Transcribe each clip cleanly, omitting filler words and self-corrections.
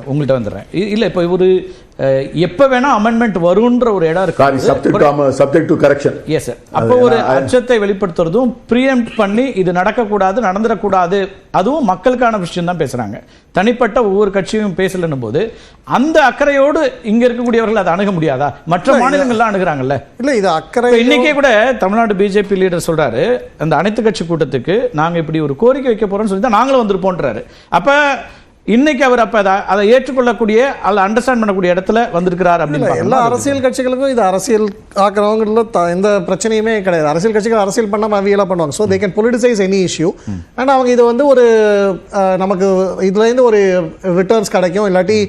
உங்கள்கிட்ட வந்துடுறேன். இல்லை இப்போ ஒரு எப்போ வேணால் அமெண்ட்மெண்ட் வருன்ற ஒரு இடம் இருக்கு. Subject to correction. Yes sir. அப்போ ஒரு அச்சத்தை வெளிப்படுத்துறதும் ப்ரீஎம்ப்ட் பண்ணி இது நடக்கக்கூடாது, நடந்துடக்கூடாது, அதுவும் மக்களுக்கான விஷயம் தான் பேசுகிறாங்க. தனிப்பட்ட ஒவ்வொரு கட்சியும் பேசலன்னும் போது அந்த அக்கறையோடு இங்கே இருக்கக்கூடியவர்கள் அதை அணுக முடியாதா? மற்ற மாநிலங்கள்லாம் அணுகிறாங்கல்ல. இல்லை, இது அக்கறை. இன்னைக்கே கூட தமிழ்நாடு பிஜேபி லீடர் சொல்றாரு, அந்த அனைத்து கட்சி கூட்டத்துக்கு நாங்கள் இப்படி ஒரு கோரிக்கை வைக்க போறோம்னு சொல்லி தான் நாங்களும் வந்திருப்போன்றாரு. அப்போ இன்னைக்கு அவர் அப்ப அதை ஏற்றுக்கொள்ளக்கூடிய அல்ல அண்டர்ஸ்டாண்ட் பண்ணக்கூடிய இடத்துல வந்திருக்கிறார் அப்படின்னு. எல்லா அரசியல் கட்சிகளுக்கும் இது அரசியல் ஆக்குறவங்கள எந்த பிரச்சனையுமே கிடையாது. அரசியல் கட்சிகள் அரசியல் பண்ணாம அவியலா பண்ணுவாங்க. So they can politicize any issue. And அவங்க இது வந்து ஒரு நமக்கு இதுல இருந்து ஒரு ரிட்டர்ன்ஸ் கிடைக்கும், இல்லாட்டி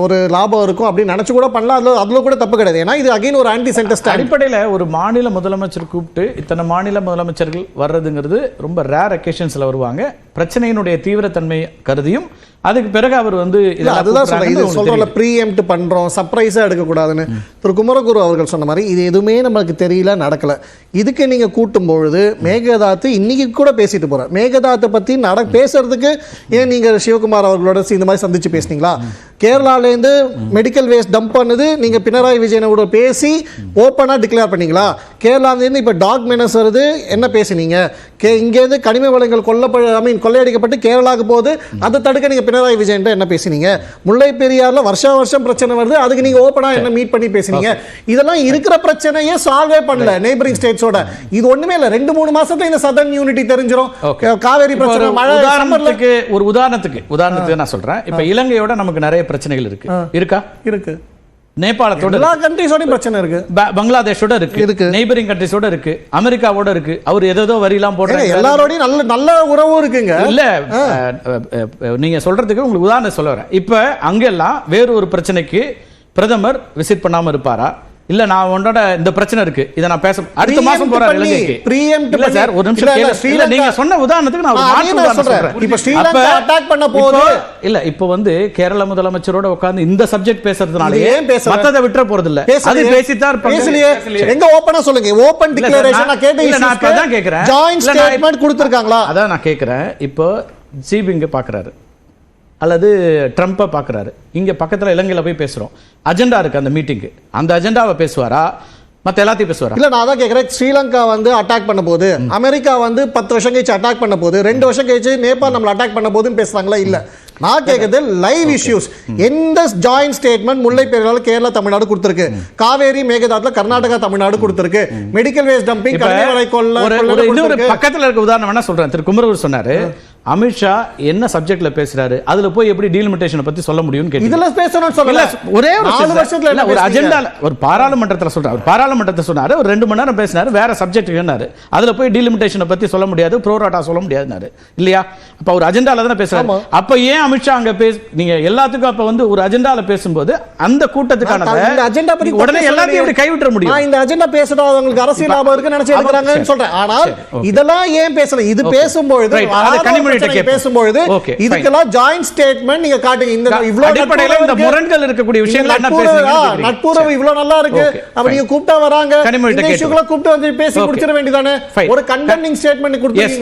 ஒரு லாபம் இருக்கும் அப்படின்னு நினைச்சு கூட பண்ணலாம். அதுல கூட தப்பு கிடையாது. ஏன்னா இது அகைன் ஒரு ஆன்டி சென்டர் அடிப்படையில் ஒரு மாநில முதலமைச்சர் கூப்பிட்டு இத்தனை மாநில முதலமைச்சர்கள் வர்றதுங்கிறது ரொம்ப ரேர் அக்கேஷன்ஸ்ல வருவாங்க. பிரச்சனையினுடைய தீவிரத்தன்மை கருதியும் அதுக்கு பிறகு அவர் வந்து அதுதான் சொல்றோம்ல, ப்ரீஎம்ப்ட் பண்றோம், சர்ப்ரைஸா எடுக்கக்கூடாதுன்னு திரு குமரகுரு அவர்கள் சொன்ன மாதிரி இது எதுவுமே நமக்கு தெரியல, நடக்கல. இதுக்கு நீங்க கூட்டும் பொழுது மேகதாத்து இன்னைக்கு கூட பேசிட்டு போற மேகதாத்தை பத்தி பேசுறதுக்கு ஏன் நீங்க சிவகுமார் அவர்களோட இந்த மாதிரி சந்திச்சு பேசுனீங்களா? கேரளாலேருந்து மெடிக்கல் வேஸ்ட் டம்ப் பண்ணது நீங்க பினராயி விஜயனோட பேசி ஓப்பனா டிக்ளேர் பண்ணீங்களா? கேரளாலேருந்து இப்ப டாக் மெனஸ் வருது, என்ன பேசுனீங்க? இங்கேருந்து கனிம வளங்கள் கொள்ளையடிக்கப்பட்டு கேரளாவுக்கு போகுது, அதை தடுக்க நீங்க பினராயி விஜயன் என்ன பேசினீங்க? முல்லை பெரியார்ல வருஷம் பிரச்சனை வருது, அதுக்கு நீங்க ஓப்பனா என்ன மீட் பண்ணி பேசுனீங்க? இதெல்லாம் இருக்கிற பிரச்சனையே சால்வே பண்ணல நெய்பரிங் ஸ்டேட்ஸோட. இது ஒண்ணுமே இல்ல, 2-3 மாசத்துல இந்த சதர்ன் யூனிட்டி தெரிஞ்சிரும். காவேரி பிரச்சனை, மழை. ஒரு உதாரணத்துக்கு நான் சொல்றேன். இப்ப இலங்கையோட நமக்கு நிறைய பிரச்சனைகள் இருக்கு. நேபாளத்தோட எல்லா கண்ட்ரீஸோட பிரச்சனை இருக்கு, பங்களாதேஷோட இருக்கு, நெய்பரிங் கண்ட்ரீஸோட இருக்கு, அமெரிக்காவோட இருக்கு. அவர் ஏதோ வரிலாம் போடுறாங்க, எல்லாரோடையும் நல்ல உறவும் இருக்குங்க. இல்ல நீங்க சொல்றதுக்கு உங்களுக்கு உதாரணம் சொல்ல வரேன். இப்ப அங்கெல்லாம் வேறு ஒரு பிரச்சனைக்கு பிரதமர் விசிட் பண்ணாம இருப்பாரா? இல்ல நான் உன்னோட இந்த பிரச்சனை இருக்கு, இத நான் பேச அடுத்த மாசம் போறாரு இலங்கைக்கு. இல்ல சார், ஒரு நிமிஷம் கேளுங்க. நீங்க சொன்ன உதாரணத்துக்கு நான் சொல்றேன். இப்ப ஸ்ரீலங்கா அட்டாக் பண்ண போது இல்ல இப்ப வந்து கேரள முதலமைச்சரோட உட்கார்ந்து இந்த சப்ஜெக்ட் பேசுறதுனாலயே மத்தத விட்டுற போறது இல்ல. அது பேசிட்டார். பேசலையே, எங்க ஓபனா சொல்லுங்க. ஓபன் டிக்ளரேஷன் நான் கேட்டேன். நான் அதான் கேக்குறேன், ஜாயிண்ட் ஸ்டேட்மென்ட் கொடுத்திருக்காங்களா? அதான் நான் கேக்குறேன். இப்போ ஜிபிங்க பாக்குறாரு அல்லது ட்ரம்பை பார்க்குறாரு, இங்கே பக்கத்தில் இலங்கையில் போய் பேசுகிறோம், அஜெண்டா இருக்குது அந்த மீட்டிங்கு, அந்த அஜெண்டாவை பேசுவாரா மற்ற எல்லாத்தையும் பேசுவாரா? இல்லை, நான் தான் கேட்குறேன். ஸ்ரீலங்கா வந்து அட்டாக் பண்ண போது, அமெரிக்கா வந்து 10 வருஷம் கழிச்சு அட்டாக் பண்ண போது, 2 வருஷம் கழிச்சு நேபாள் நம்மளை அட்டாக் பண்ண போதுன்னு பேசுறாங்களா? இல்லை, நான் கேட்கறது லைவ் இஷ்யூஸ். எந்த ஜாயிண்ட் ஸ்டேட்மெண்ட் முல்லை பெரியாறு கேரளா தமிழ்நாடு கொடுத்திருக்கு, காவேரி மேகதாதுல கர்நாடகா தமிழ்நாடு கொடுத்திருக்கு, மெடிக்கல் வேஸ்ட் டம்பிங் பக்கத்தில் இருக்க உதாரணம் வேணா சொல்றேன். திரு குமரகுரு சொன்னாரு, அமித்ஷா என்ன சப்ஜெக்ட்ல பேசுறாரு, அதுல போய் எப்படி டீலிமிட்டேஷனை பத்தி சொல்ல முடியும்னு கேட்டீங்க. இதெல்லாம் பேசணும்னு சொல்லல, ஒரே ஒரு 4 வருஷத்துல ஒரு அஜெண்டா, ஒரு பாராளுமன்றத்துல சொல்றாரு, பாராளுமன்றத்தை சொன்னாரு, ஒரு 2 மணி நேரம் பேசினாரு, வேற சப்ஜெக்ட் சொன்னாரு, அதுல போய் டீலிமிட்டேஷனை பத்தி சொல்ல முடியாது, ப்ரோராட்டா சொல்ல முடியாதுனாரு இல்லையா? அப்ப ஒரு அஜெண்டால தானே பேசுறாரு. அப்ப ஏன் அமித்ஷா அங்க நீங்க எல்லாத்துக்கும் அப்ப வந்து ஒரு அஜெண்டால பேசும்போது அந்த கூட்டத்துக்கான அஜெண்டா பத்தி உடனே எல்லாத்தையும் இப்படி கைவிட்ட முடியும். இந்த அஜெண்டா பேசுறவங்களுக்கு அரசியல் லாபம் இருக்கு நினைச்சு எடுக்கறாங்கன்னு சொல்றேன். ஆனால் இதெல்லாம் ஏன் பேசல? இது பேசும்போது பேசும்போது இதுக்கெல்லாம் ஜாயிண்ட் ஸ்டேட்மெண்ட் நீங்க காட்டுங்க. இந்த இவ்ளோ அடிப்படையில இந்த முரண்கள் இருக்கக்கூடிய விஷயங்கள் என்ன பேசுறீங்க? நட்புறவு இவ்ளோ நல்லா இருக்கு, அப்ப நீங்க கூப்பிட்டா வராங்க, இந்த இஷ்யூகளை கூப்பிட்டு வந்து பேசி முடிச்சிட வேண்டியதானே? ஒரு கண்டெம்னிங் ஸ்டேட்மெண்ட் கொடுத்தீங்க.